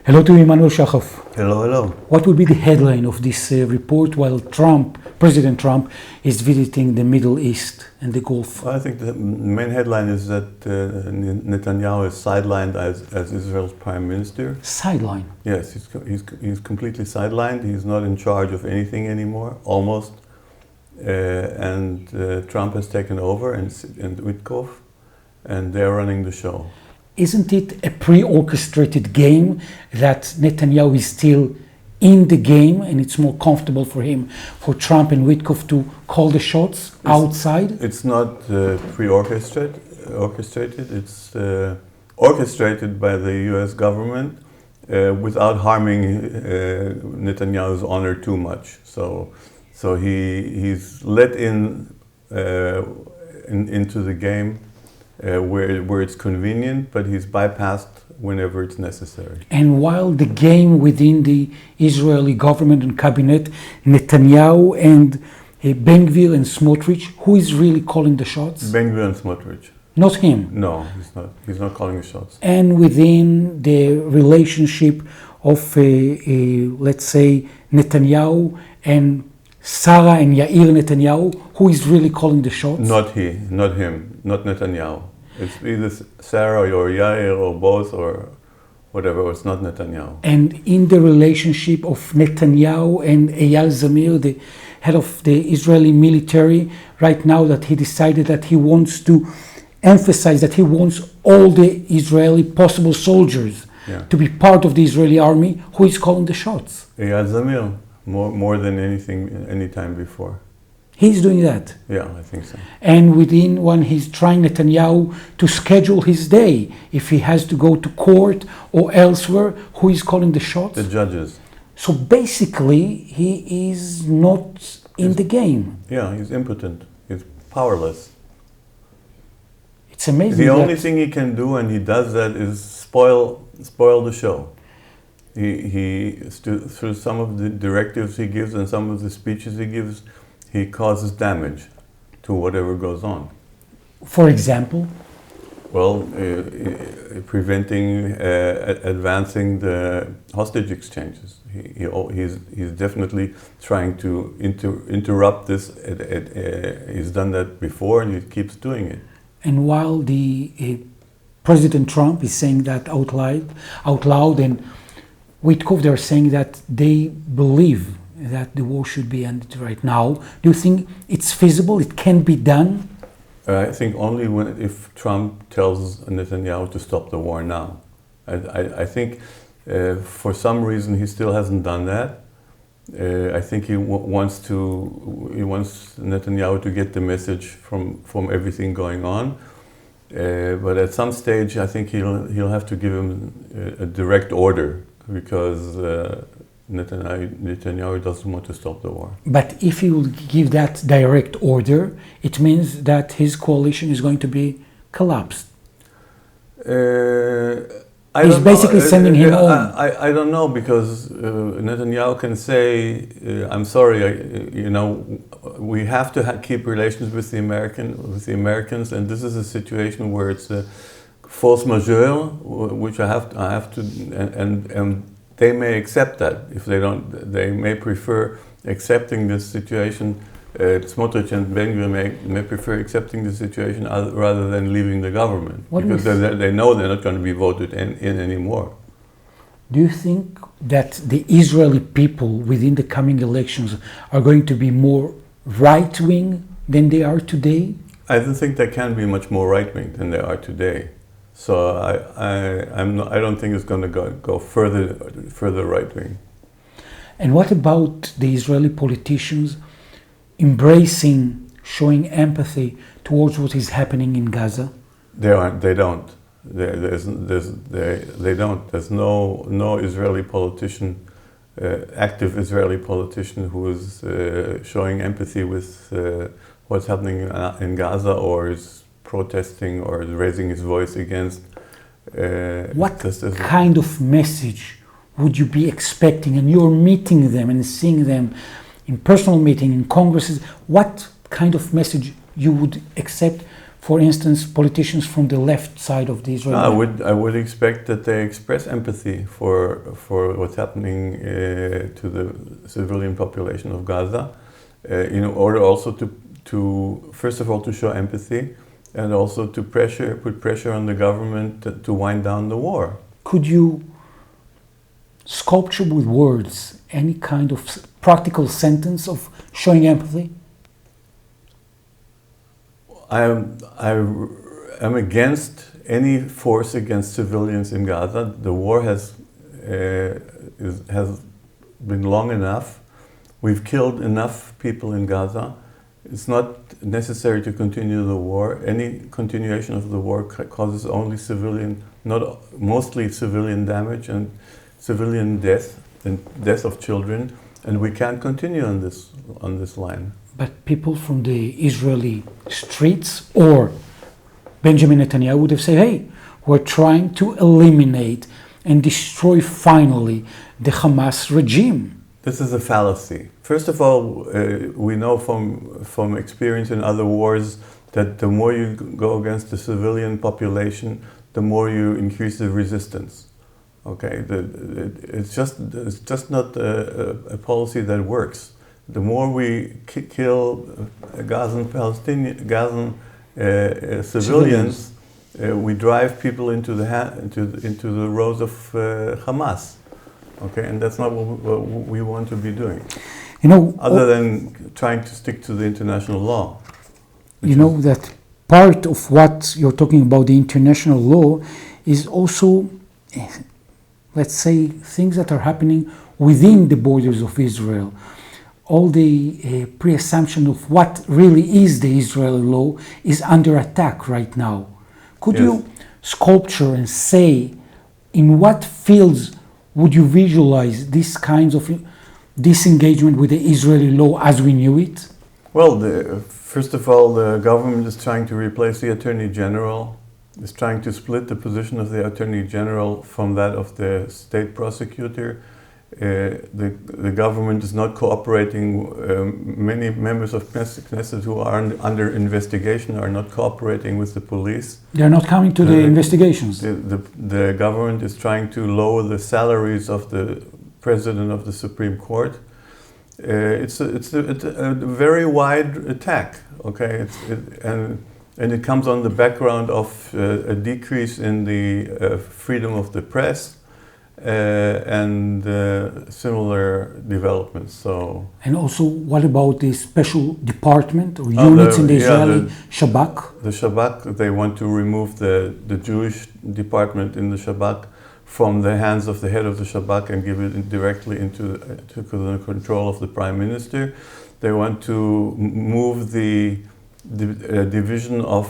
Hello to Emmanuel Shachaf. Hello, hello. What will be the headline of this report while President Trump is visiting the Middle East and the Gulf? Well, I think the main headline is that Netanyahu is sidelined as Israel's prime minister. Sideline? Yes, he's completely sidelined. He's not in charge of anything anymore, almost. And Trump has taken over, and Witkoff, and they're running the show. Isn't it a pre-orchestrated game that Netanyahu is still in the game and it's more comfortable for him, for Trump and Witkoff to call the shots outside? It's not pre-orchestrated. It's orchestrated by the US government without harming Netanyahu's honor too much. So he's let into the game where it's convenient, but he's bypassed whenever it's necessary. And while the game within the Israeli government and cabinet, Netanyahu and Ben-Gvir and Smotrich, who is really calling the shots? Ben-Gvir and Smotrich. Not him? No, he's not. He's not calling the shots. And within the relationship of, let's say, Netanyahu and Sarah and Yair Netanyahu, who is really calling the shots? Not him, not Netanyahu. It's either Sarah or Yair or both or whatever. It's not Netanyahu. And in the relationship of Netanyahu and Eyal Zamir, the head of the Israeli military, right now that he decided that he wants to emphasize that he wants all the Israeli possible soldiers to be part of the Israeli army, who is calling the shots? Eyal Zamir. More than any time before. He's doing that? Yeah, I think so. And within when he's trying Netanyahu to schedule his day, if he has to go to court or elsewhere, who is calling the shots? The judges. So basically, he is not in the game. Yeah, he's impotent. He's powerless. It's amazing. The only thing he can do, and he does that, is spoil the show. He through some of the directives he gives and some of the speeches he gives, he causes damage to whatever goes on. For example? Well, preventing advancing the hostage exchanges. He's definitely trying to interrupt this. He's done that before, and he keeps doing it. And while the President Trump is saying that out loud, and Witkoff, they're saying that they believe that the war should be ended right now. Do you think it's feasible? It can be done? I think only if Trump tells Netanyahu to stop the war now. I think for some reason he still hasn't done that. I think he wants Netanyahu to get the message from everything going on. But at some stage, I think he'll have to give him a direct order, because Netanyahu doesn't want to stop the war. But if he will give that direct order, it means that his coalition is going to be collapsed. He's basically sending him home. I don't know, because Netanyahu can say, "I'm sorry, we have to keep relations with the Americans, and this is a situation where it's a force majeure, which I have to, and they may accept that. If they don't, they may prefer accepting this situation. Smotrich and Ben-Gvir may prefer accepting the situation rather than leaving the government, because they know they're not going to be voted in anymore." Do you think that the Israeli people within the coming elections are going to be more right-wing than they are today? I don't think they can be much more right-wing than they are today. So I don't think it's going to go further right-wing. And what about the Israeli politicians showing empathy towards what is happening in Gaza? They don't. They don't. There's no Israeli politician, active Israeli politician, who is showing empathy with what's happening in Gaza, or is protesting or is raising his voice against. What kind of message would you be expecting? And you're meeting them and seeing them in personal meeting, in congresses. What kind of message you would accept for instance, politicians from the left side of the Israeli? I would expect that they express empathy for what's happening to the civilian population of Gaza, in order also to first of all to show empathy, and also to put pressure on the government to wind down the war. Could you sculpture with words any kind of practical sentence of showing empathy? I am against any force against civilians in Gaza. The war has been long enough. We've killed enough people in Gaza. It's not necessary to continue the war. Any continuation of the war causes only mostly civilian damage and civilian death and death of children, and we can't continue on this line. But people from the Israeli streets or Benjamin Netanyahu would have said, hey, we're trying to eliminate and destroy finally the Hamas regime. This is a fallacy. First of all, we know from experience in other wars that the more you go against the civilian population, the more you increase the resistance. Okay, it's just not a policy that works. The more we kill Gazan civilians, we drive people into the rows of Hamas. Okay, and that's not what we want to be doing. Other than trying to stick to the international law. That part of what you're talking about, the international law, is also, let's say, things that are happening within the borders of Israel. All the pre-assumption of what really is the Israeli law is under attack right now. Could you sculpture and say in what fields would you visualize this kinds of disengagement with the Israeli law as we knew it? Well, first of all, the government is trying to replace the Attorney General, is trying to split the position of the Attorney General from that of the state prosecutor. The government is not cooperating. Many members of Knesset who are under investigation are not cooperating with the police. They're not coming to the investigations. The government is trying to lower the salaries of the president of the Supreme Court. It's a very wide attack. Okay, and it comes on the background of a decrease in the freedom of the press. And similar developments. And also, what about the special department or units in the Israeli Shabak? The Shabak, they want to remove the Jewish department in the Shabak from the hands of the head of the Shabak and give it directly into the control of the Prime Minister. They want to move the division of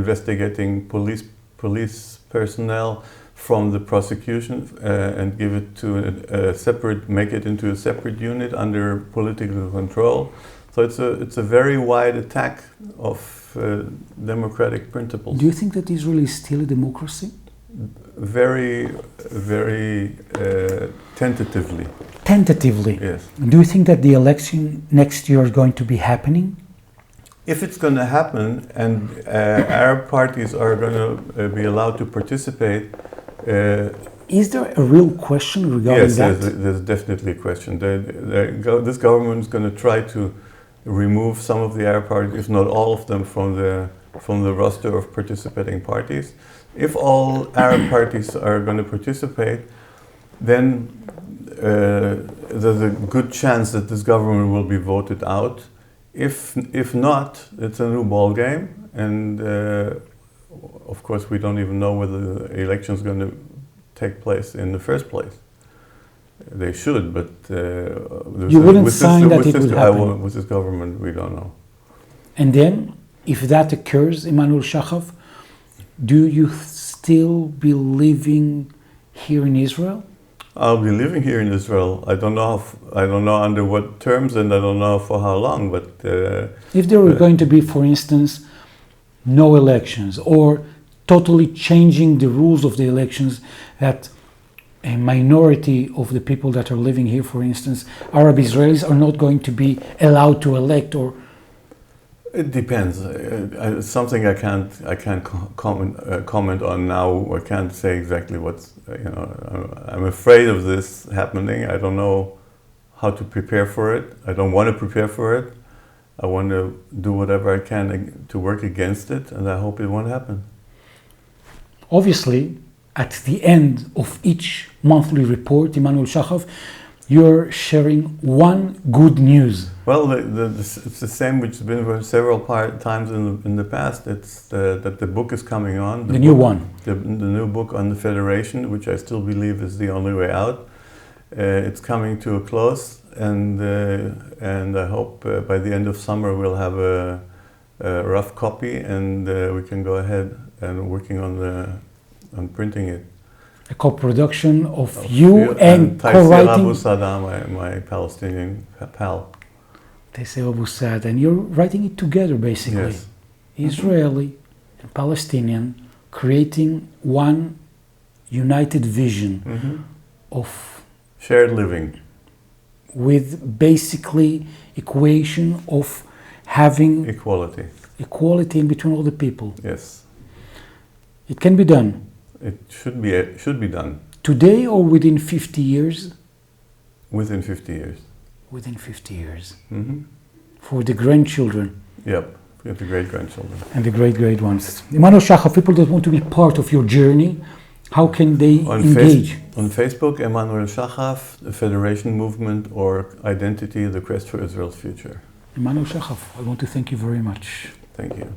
investigating police personnel from the prosecution and give it to make it into a separate unit under political control. So it's a very wide attack of democratic principles. Do you think that Israel is still a democracy? Very, very tentatively. Tentatively? Yes. Do you think that the election next year is going to be happening? If it's going to happen and Arab parties are going to be allowed to participate. Is there a real question regarding that? Yes, there's definitely a question. This government is going to try to remove some of the Arab parties, if not all of them, from the roster of participating parties. If all Arab parties are going to participate, then there's a good chance that this government will be voted out. If not, it's a new ball game, and of course we don't even know whether the election is going to take place in the first place. They should, but you wouldn't sign that it would happen. With this government, we don't know. And then, if that occurs, Emmanuel Shachav, do you still be living here in Israel? I'll be living here in Israel. I don't know under what terms, and I don't know for how long. But if there were going to be, for instance, no elections, or totally changing the rules of the elections, that a minority of the people that are living here, for instance, Arab Israelis, are not going to be allowed to elect, or It depends. It's something I can't comment on now. I can't say exactly what's. I'm afraid of this happening. I don't know how to prepare for it. I don't want to prepare for it. I want to do whatever I can to work against it, and I hope it won't happen. Obviously, at the end of each monthly report, Emmanuel Shachaf, you're sharing one good news. Well, it's the same which has been for several times in the past. It's that the book is coming on. The new one. The new book on the Federation, which I still believe is the only way out. It's coming to a close, and I hope by the end of summer we'll have a rough copy, and we can go ahead and working on printing it. A co-production of you and co-writing. Abu Sada, my Palestinian pal. Taysir Abu Saad, and you're writing it together basically. Yes. Israeli and Palestinian creating one united vision of shared living, with basically equation of having equality in between all the people. Yes. It can be done. It should be done. Today or within 50 years? Within 50 years. Within 50 years. Mm-hmm. For the grandchildren. Yep, for the great-grandchildren. And the great ones. Emmanuel Shachaf, people that want to be part of your journey, how can they engage? On Facebook, Emmanuel Shachaf, the Federation Movement, or Identity, the Quest for Israel's Future. Emmanuel Shachaf, I want to thank you very much. Thank you.